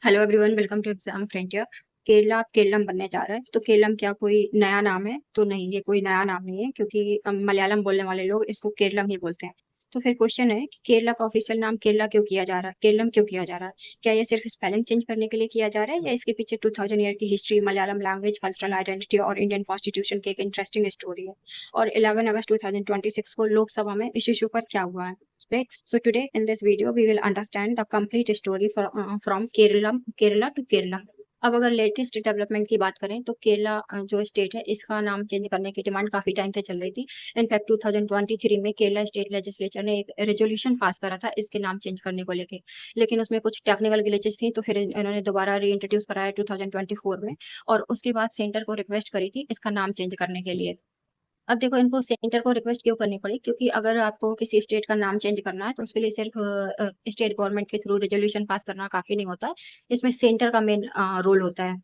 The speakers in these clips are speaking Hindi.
Hello everyone, welcome to exam frontier. Kerala अब केरलम बनने जा रहा है। तो केरलम क्या कोई नया नाम है? तो नहीं, ये कोई नया नाम नहीं है, क्योंकि मलयालम बोलने वाले लोग इसको केरलम ही बोलते हैं। तो फिर क्वेश्चन है कि केरला का ऑफिशियल नाम केरला क्यों किया जा रहा है, केरलम क्यों किया जा रहा है? क्या ये सिर्फ स्पेलिंग चेंज करने के लिए किया जा रहा है, या इसके पीछे 2000 ईयर की history, Malayalam language, cultural identity और इंडियन कॉन्स्टिट्यूशन की एक इंटरेस्टिंग स्टोरी है? और 11 अगस्त 2026 को लोकसभा में इस इशू पर क्या हुआ है? Right. So today in this video we will understand the complete story from Kerala to Kerala. अब अगर लेटेस्ट डेवलपमेंट की बात करें तो केरला जो स्टेट है इसका नाम चेंज करने की डिमांड काफी टाइम से चल रही थी। इनफैक्ट 2023 में केरला स्टेट लेजिस्लेचर ने एक रेजोल्यूशन पास करा था इसके नाम चेंज करने को लेके, लेकिन उसमें कुछ टेक्निकल ग्लिचेस थी, तो फिर इन्होंने दोबारा री इंट्रोड्यूस कराया 2024 में। और उसके बाद सेंटर को रिक्वेस्ट करी थी इसका नाम चेंज करने के लिए। अब देखो, इनको सेंटर को रिक्वेस्ट क्यों करनी पड़ी, क्योंकि अगर आपको किसी स्टेट का नाम चेंज करना है तो उसके लिए सिर्फ स्टेट गवर्नमेंट के थ्रू रेजोल्यूशन पास करना काफी नहीं होता है। इसमें सेंटर का मेन रोल होता है।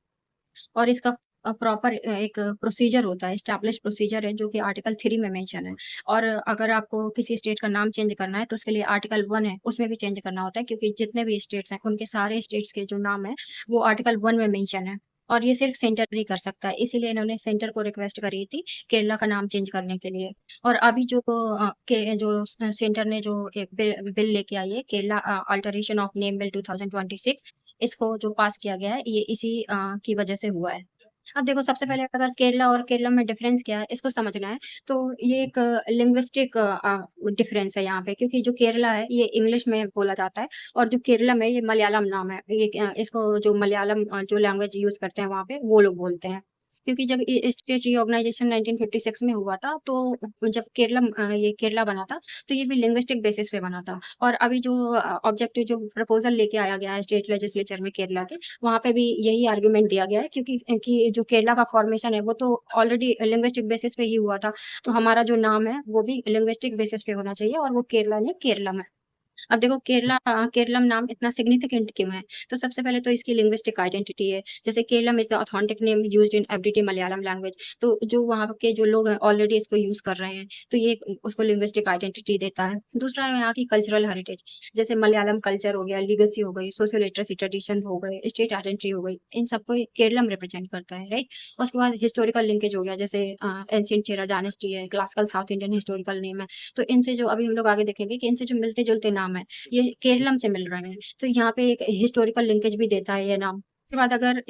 और इसका प्रॉपर एक प्रोसीजर होता है, एस्टैब्लिश प्रोसीजर है, जो कि आर्टिकल 3 में मेंशन है। और अगर आपको किसी स्टेट का नाम चेंज करना है तो उसके लिए आर्टिकल 1 है, उसमें भी चेंज करना होता है, क्योंकि जितने भी स्टेट्स हैं उनके सारे स्टेट्स के जो नाम है वो आर्टिकल 1 में मेंशन है। और ये सिर्फ सेंटर ही कर सकता है, इसीलिए इन्होंने सेंटर को रिक्वेस्ट करी थी केरला का नाम चेंज करने के लिए। और अभी जो सेंटर ने जो एक बिल लेके आई है, Kerala alteration of name bill 2026, इसको जो पास किया गया है ये इसी की वजह से हुआ है। अब देखो, सबसे पहले अगर केरला और केरलम में डिफरेंस क्या है इसको समझना है, तो ये एक लिंग्विस्टिक डिफरेंस है यहाँ पे, क्योंकि जो केरला है ये इंग्लिश में बोला जाता है, और जो केरलम है ये मलयालम नाम है। ये इसको जो मलयालम जो लैंग्वेज यूज करते हैं वहाँ पे वो लोग बोलते हैं। क्योंकि जब स्टेट रिऑर्गेनाइजेशन 1956 में हुआ था, तो जब ये केरला बना था, तो ये भी लिंग्विस्टिक बेसिस पे बना था। और अभी जो ऑब्जेक्टिव जो प्रपोजल लेके आया गया है स्टेट लेजिस्लेचर में केरला के, वहाँ पे भी यही आर्गुमेंट दिया गया है, क्योंकि कि जो केरला का फॉर्मेशन है वो तो ऑलरेडी लिंग्विस्टिक बेसिस पे ही हुआ था। तो हमारा जो नाम है वो भी लिंग्विस्टिक बेसिस पे होना चाहिए, और वो केरला ने केरलम है। अब देखो, केरलम नाम इतना सिग्निफिकेंट क्यों है? तो सबसे पहले तो इसकी लिंग्विस्टिक आइडेंटिटी है। जैसे Keralam is the authentic name used in everyday Malayalam language. तो जो वहाँ के जो लोग हैं ऑलरेडी इसको यूज कर रहे हैं, तो ये उसको लिंग्विस्टिक आइडेंटिटी देता है। दूसरा है यहाँ की कल्चरल हेरिटेज। जैसे मलयालम कल्चर हो गया, लीगेसी हो गई, सोशल लिटरेसी ट्रेडिशन हो गए, स्टेट आइडेंटिटी हो गई, इन सबको केरलम रिप्रेजेंट करता है, राइट। उसके बाद हिस्टोरिकल लिंकेज हो गया, जैसे एंशियंट चेरा डायनेस्टी है, classical south Indian historical name है। तो इनसे जो अभी हम लोग आगे देखेंगे कि इनसे जो मिलते जुलते नाम है ये केरलम से मिल रहे हैं, तो यहाँ पे एक हिस्टोरिकल लिंकेज भी देता है ये नाम। उसके बाद अगर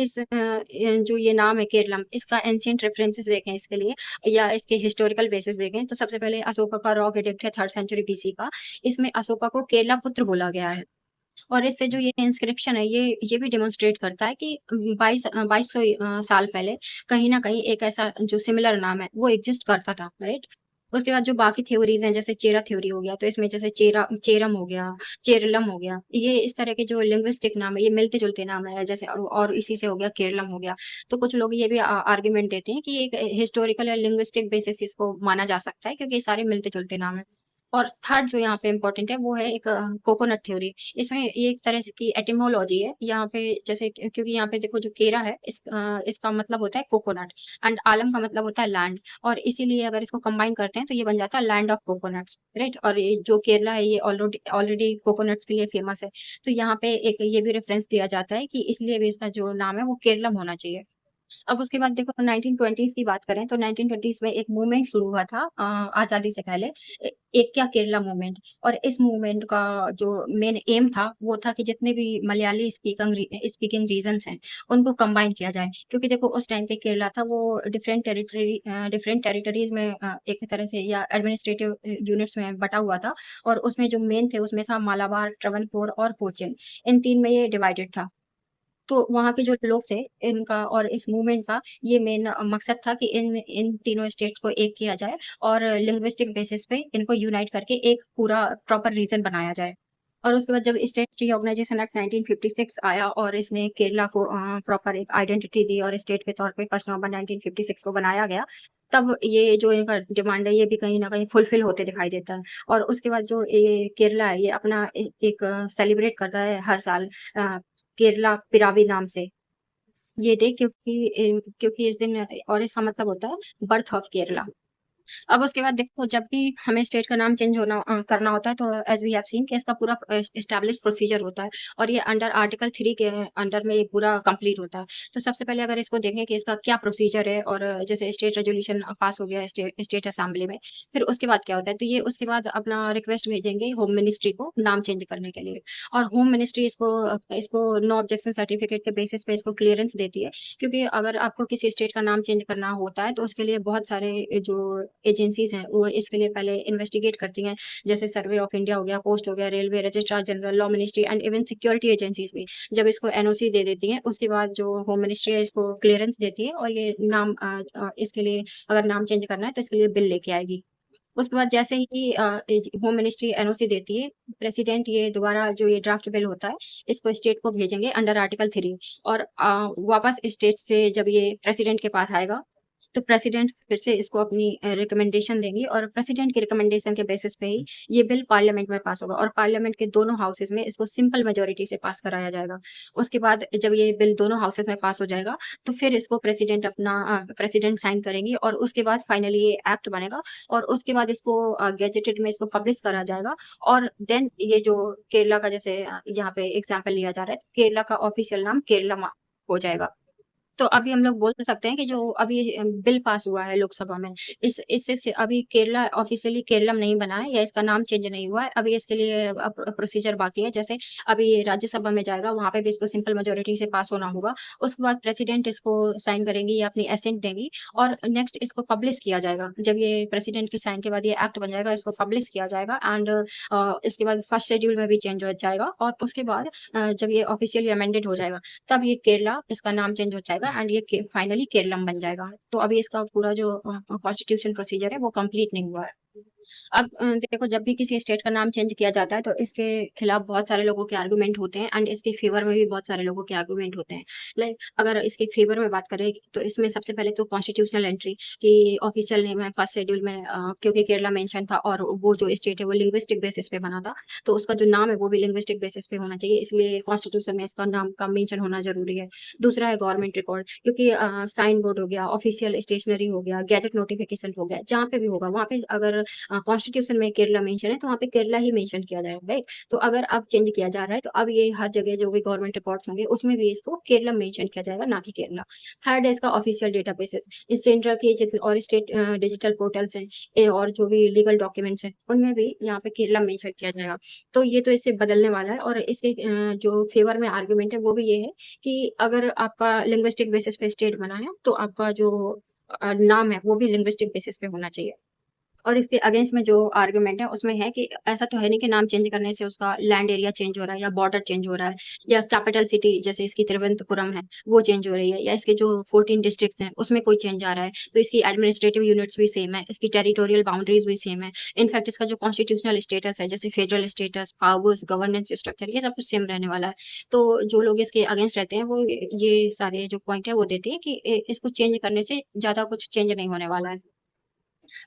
जो ये नाम है केरलम, इसका एंशियंट रेफरेंसेस देखें इसके लिए, या इसके हिस्टोरिकल बेसिस देखें, तो सबसे पहले अशोका का रॉक एडिक्ट है 3rd सेंचुरी बीसी का। इसमें अशोका को केरला पुत्र बोला गया है। और इससे जो ये इंस्क्रिप्शन है ये भी डेमोन्स्ट्रेट करता है कि 2200 साल पहले कहीं ना कहीं एक ऐसा जो सिमिलर नाम है वो एग्जिस्ट करता था, राइट। उसके बाद जो बाकी थ्योरीज हैं, जैसे चेरा थ्योरी हो गया, तो इसमें जैसे चेरम हो गया, चेरलम हो गया, ये इस तरह के जो लिंग्विस्टिक नाम है ये मिलते जुलते नाम है, जैसे और इसी से हो गया केरलम हो गया। तो कुछ लोग ये भी आर्ग्यूमेंट देते हैं कि एक हिस्टोरिकल या लिंग्विस्टिक बेसिस इसको माना जा सकता है, क्योंकि ये सारे मिलते जुलते नाम है। और थर्ड जो यहाँ पे इम्पोर्टेंट है वो है एक कोकोनट थ्योरी। इसमें ये एक तरह से की एटिमोलॉजी है यहाँ पे, जैसे क्योंकि यहाँ पे देखो जो केरा है इसका मतलब होता है कोकोनट, एंड आलम का मतलब होता है लैंड। और इसीलिए अगर इसको कंबाइन करते हैं तो ये बन जाता है लैंड ऑफ कोकोनट्स, राइट। और ये जो केरला है ये ऑलरेडी ऑलरेडी कोकोनट्स के लिए फेमस है। तो यहाँ पे एक ये भी रेफरेंस दिया जाता है कि इसलिए भी इसका जो नाम है वो केरलम होना चाहिए। अब उसके बाद देखो, 1920s की बात करें तो 1920s में एक मूवमेंट शुरू हुआ था आजादी से पहले, एक क्या केरला मूवमेंट। और इस मूवमेंट का जो मेन एम था वो था कि जितने भी मलयाली स्पीकिंग रीजन्स हैं उनको कंबाइन किया जाए, क्योंकि देखो उस टाइम पे केरला था वो डिफरेंट टेरिटरीज में एक तरह से या एडमिनिस्ट्रेटिव यूनिट्स में बटा हुआ था। और उसमें जो मेन थे उसमें था मालाबार, ट्रवनकोर और कोचिन। इन तीन में ये डिवाइडेड था। तो वहाँ के जो लोग थे इनका और इस मूवमेंट का ये मेन मकसद था कि इन इन तीनों स्टेट्स को एक किया जाए, और लिंग्विस्टिक बेसिस पे इनको यूनाइट करके एक पूरा प्रॉपर रीजन बनाया जाए। और उसके बाद जब स्टेट रीऑर्गेनाइजेशन एक्ट 1956 आया और इसने केरला को प्रॉपर एक आइडेंटिटी दी और स्टेट के तौर पे 1 नवंबर 1956 को बनाया गया, तब ये जो इनका डिमांड है ये भी कहीं ना कहीं फुलफिल होते दिखाई देता है। और उसके बाद जो ये केरला है ये अपना एक सेलिब्रेट करता है हर साल केरला पिरावी नाम से ये डे, क्योंकि इस दिन, और इसका मतलब होता है बर्थ ऑफ केरला। अब उसके बाद देखो जब भी हमें स्टेट का नाम चेंज करना होता है तो एज़ वी हैव सीन कि इसका पूरा एस्टेब्लिश्ड प्रोसीजर होता है और ये अंडर आर्टिकल 3 के अंडर में ये पूरा कंप्लीट होता है। तो सबसे पहले अगर इसको देखें कि इसका क्या प्रोसीजर है और जैसे स्टेट रेज़ोल्यूशन पास हो गया स्टेट असेंबली में, फिर उसके बाद क्या होता है, तो ये उसके बाद अपना रिक्वेस्ट भेजेंगे होम मिनिस्ट्री को नाम चेंज करने के लिए और होम मिनिस्ट्री इसको नो ऑब्जेक्शन सर्टिफिकेट के बेसिस पे इसको क्लीयरेंस देती है। क्योंकि अगर आपको किसी स्टेट का नाम चेंज करना होता है तो उसके लिए बहुत सारे जो एजेंसीज़ हैं वो इसके लिए पहले इन्वेस्टिगेट करती हैं। जैसे सर्वे ऑफ इंडिया हो गया, पोस्ट हो गया, railway, registrar general, law ministry and even security agencies भी। जब इसको एनओसी दे देती हैं, उसके बाद जो होम मिनिस्ट्री है इसको क्लीयरेंस देती है और ये नाम इसके लिए अगर नाम चेंज करना है तो इसके लिए बिल लेके आएगी। उसके बाद जैसे ही होम मिनिस्ट्री एनओसी देती है, प्रेसिडेंट ये दोबारा जो ये ड्राफ्ट बिल होता है, इसको स्टेट को भेजेंगे अंडर आर्टिकल 3 और वापस स्टेट से जब ये प्रेसिडेंट के पास आएगा, तो प्रेसिडेंट फिर से इसको अपनी रिकमेंडेशन देंगी और प्रेसिडेंट की रिकमेंडेशन के बेसिस पे ही ये बिल पार्लियामेंट में पास होगा और पार्लियामेंट के दोनों हाउसेज में इसको सिंपल मेजॉरिटी से पास कराया जाएगा। उसके बाद जब ये बिल दोनों हाउसेज में पास हो जाएगा, तो फिर इसको प्रेसिडेंट साइन करेंगी और उसके बाद फाइनली ये एक्ट बनेगा और उसके बाद इसको गेजेटेड में इसको पब्लिश करा जाएगा और देन ये जो केरला का जैसे यहाँ पे एग्जाम्पल लिया जा रहा है, केरला का ऑफिशियल नाम केरला हो जाएगा। तो अभी हम लोग बोल तो सकते हैं कि जो अभी बिल पास हुआ है लोकसभा में, इस इससे से अभी केरला ऑफ़िशियली केरलम नहीं बना है या इसका नाम चेंज नहीं हुआ है। अभी इसके लिए प्रोसीजर बाकी है। जैसे अभी ये राज्यसभा में जाएगा, वहाँ पे भी इसको सिंपल मेजॉरिटी से पास होना होगा। उसके बाद प्रेसिडेंट इसको साइन करेंगी या अपनी एसेंट देंगी और नेक्स्ट इसको पब्लिश किया जाएगा। जब ये प्रेसिडेंट के साइन के बाद ये एक्ट बन जाएगा, इसको पब्लिश किया जाएगा एंड इसके बाद फर्स्ट शेड्यूल में भी चेंज हो जाएगा और उसके बाद जब ये ऑफ़िशियली अमेंडेड हो जाएगा, तब ये केरला इसका नाम चेंज हो जाएगा एंड ये फाइनली केरलम बन जाएगा। तो अभी इसका पूरा जो कॉन्स्टिट्यूशन प्रोसीजर है वो कंप्लीट नहीं हुआ है। अब देखो जब भी किसी स्टेट का नाम चेंज किया जाता है तो इसके खिलाफ बहुत सारे लोगों के आर्गुमेंट होते हैं एंड इसके फेवर में भी बहुत सारे लोगों के आर्गुमेंट होते हैं। लाइक अगर इसके फेवर में बात करें तो इसमें सबसे पहले तो कॉन्स्टिट्यूशनल एंट्री कि ऑफिशियल नेम है फर्स्ट शेड्यूल में क्योंकि केरला मेंशन था और वो जो स्टेट है वो लिंग्विस्टिक बेसिस पे बना था, तो उसका जो नाम है वो भी लिंग्विस्टिक बेसिस पे होना चाहिए, इसलिए कॉन्स्टिट्यूशन में इसका नाम का मेंशन होना जरूरी है। दूसरा है गवर्नमेंट रिकॉर्ड, क्योंकि साइन बोर्ड हो गया, ऑफिशियल स्टेशनरी हो गया, गैजेट नोटिफिकेशन हो गया, जहाँ पे भी होगा वहाँ पे अगर कॉन्स्टिट्यूशन में केरला मेंशन है तो वहाँ पे केरला ही मेंशन किया जाएगा, राइट? तो अगर अब चेंज किया जा रहा है तो अब ये हर जगह जो भी गवर्नमेंट रिकॉर्ड्स होंगे उसमें भी इसको केरला मेंशन किया जाएगा, ना कि केरला। थर्ड है इसका ऑफिशियल डेटाबेसेस, इस सेंट्रल के जितने और स्टेट डिजिटल पोर्टल्स हैं और जो भी लीगल डॉक्यूमेंट्स हैं उनमें भी यहाँ पे केरला मेंशन किया जाएगा। तो ये तो इससे बदलने वाला है और इसके जो फेवर में आर्गुमेंट है वो भी ये है कि अगर आपका लिंग्विस्टिक बेसिस पे स्टेट बना है तो आपका जो नाम है वो भी लिंग्विस्टिक बेसिस पे होना चाहिए। और इसके अगेंस्ट में जो आर्गुमेंट है उसमें है कि ऐसा तो है नहीं कि नाम चेंज करने से उसका लैंड एरिया चेंज हो रहा है या बॉर्डर चेंज हो रहा है या कैपिटल सिटी जैसे इसकी तिरुवनंतपुरम है वो चेंज हो रही है या इसके जो 14 डिस्ट्रिक्ट्स हैं उसमें कोई चेंज आ रहा है, तो इसकी एडमिनिस्ट्रेटिव यूनिट्स भी सेम है, इसकी टेरिटोरियल बाउंड्रीज भी सेम है। इनफैक्ट इसका जो कॉन्स्टिट्यूशनल स्टेटस है जैसे federal status, powers, governance structure ये सब कुछ सेम रहने वाला है। तो जो लोग इसके अगेंस्ट रहते हैं वो ये सारे जो पॉइंट है वो देते हैं कि इसको चेंज करने से ज्यादा कुछ चेंज नहीं होने वाला है।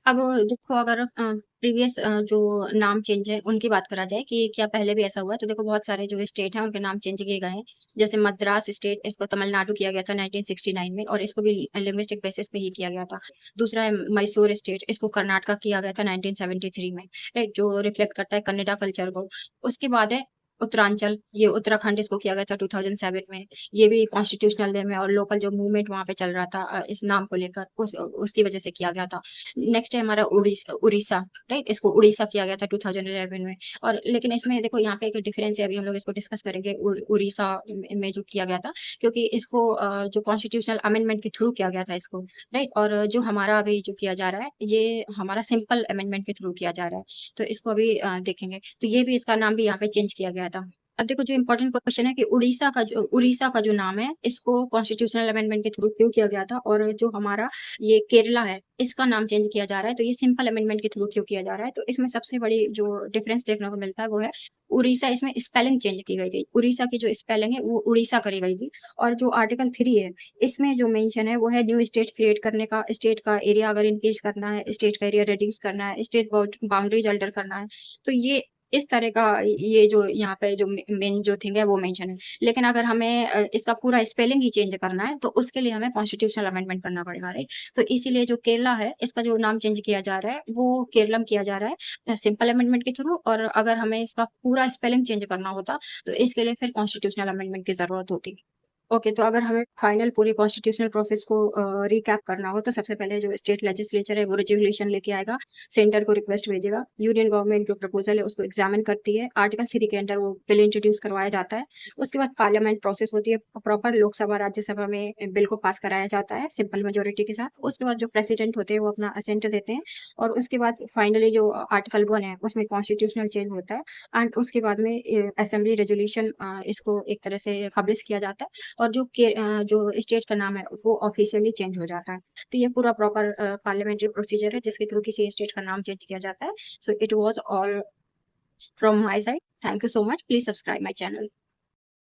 अब देखो अगर प्रीवियस जो नाम चेंज है उनकी बात करा जाए कि क्या पहले भी ऐसा हुआ है, तो देखो बहुत सारे जो स्टेट हैं उनके नाम चेंज किए गए हैं। जैसे मद्रास स्टेट इसको तमिलनाडु किया गया था 1969 में और इसको भी लिंग्विस्टिक बेसिस पे ही किया गया था। दूसरा है मैसूर स्टेट, इसको कर्नाटका किया गया था 1973 में, राइट? जो रिफ्लेक्ट करता है कन्नड़ा कल्चर को। उसके बाद है उत्तरांचल, ये उत्तराखंड इसको किया गया था 2007 में। ये भी कॉन्स्टिट्यूशनल डे में और लोकल जो मूवमेंट वहाँ पे चल रहा था इस नाम को लेकर उसकी वजह से किया गया था। नेक्स्ट है हमारा उड़ीसा, राइट? इसको उड़ीसा किया गया था 2011 में और लेकिन इसमें देखो यहाँ पे एक डिफरेंस है, अभी हम लोग इसको डिस्कस करेंगे उड़ीसा में जो किया गया था, क्योंकि इसको जो कॉन्स्टिट्यूशनल अमेंडमेंट के थ्रू किया गया था इसको, राइट? और जो हमारा अभी जो किया जा रहा है ये हमारा सिंपल अमेंडमेंट के थ्रू किया जा रहा है, तो इसको अभी देखेंगे। तो ये भी इसका नाम भी यहाँ पे चेंज किया गया था। अब देखो जो इम्पोर्टेंट क्वेश्चन है कि उड़ीसा का जो नाम है इसको कॉन्स्टिट्यूशनल अमेंडमेंट के थ्रू क्यों किया गया था और जो हमारा ये केरला है इसका नाम चेंज किया जा रहा है तो ये सिंपल अमेंडमेंट के थ्रू क्यों किया जा रहा है, तो इसमें सबसे बड़ी जो डिफरेंस देखने को मिलता है वो है उड़ीसा, इसमें स्पेलिंग चेंज की गई थी। उड़ीसा की जो स्पेलिंग है वो उड़ीसा करी गई थी और जो आर्टिकल 3 है इसमें जो मेंशन है वो है न्यू स्टेट क्रिएट करने का, स्टेट का एरिया अगर इंक्रीज करना है, स्टेट का एरिया रिड्यूस करना है, स्टेट बाउंड्रीज अल्टर करना है, तो ये इस तरह का ये जो यहाँ पे जो मेन जो थिंग है वो मेंशन है। लेकिन अगर हमें इसका पूरा स्पेलिंग ही चेंज करना है, तो उसके लिए हमें कॉन्स्टिट्यूशनल अमेंडमेंट करना पड़ेगा, राइट? तो इसीलिए जो केरला है, इसका जो नाम चेंज किया जा रहा है, वो केरलम किया जा रहा है सिंपल अमेंडमेंट के थ्रू। और अगर हमें इसका पूरा स्पेलिंग चेंज करना होता, तो इसके लिए फिर कॉन्स्टिट्यूशनल अमेंडमेंट की ज़रूरत होती। ओके, तो अगर हमें फाइनल पूरी कॉन्स्टिट्यूशनल प्रोसेस को रिकैप करना हो, तो सबसे पहले जो स्टेट लेजिस्लेचर है वो रेज़ोल्यूशन लेके आएगा, सेंटर को रिक्वेस्ट भेजेगा, यूनियन गवर्नमेंट जो प्रपोज़ल है उसको एग्ज़ामिन करती है, आर्टिकल 3 के अंडर वो बिल इंट्रोड्यूस करवाया जाता है। उसके बाद पार्लियामेंट प्रोसेस होती है, प्रॉपर लोकसभा, राज्यसभा में बिल को पास कराया जाता है सिंपल मेजॉरिटी के साथ। उसके बाद जो प्रेसिडेंट होते हैं वो अपना असेंट देते हैं, और उसके बाद फाइनली जो आर्टिकल 1 है उसमें कॉन्स्टिट्यूशनल चेंज होता है, एंड उसके बाद में असेंबली रेज़ोल्यूशन इसको एक तरह से पब्लिश किया जाता है, और जो स्टेट का नाम है वो ऑफिशियली चेंज हो जाता है। तो ये पूरा प्रॉपर पार्लियामेंट्री प्रोसीजर है जिसके थ्रू किसी स्टेट का नाम चेंज किया जाता है। So it was all from my side. Thank you so much. Please subscribe my channel.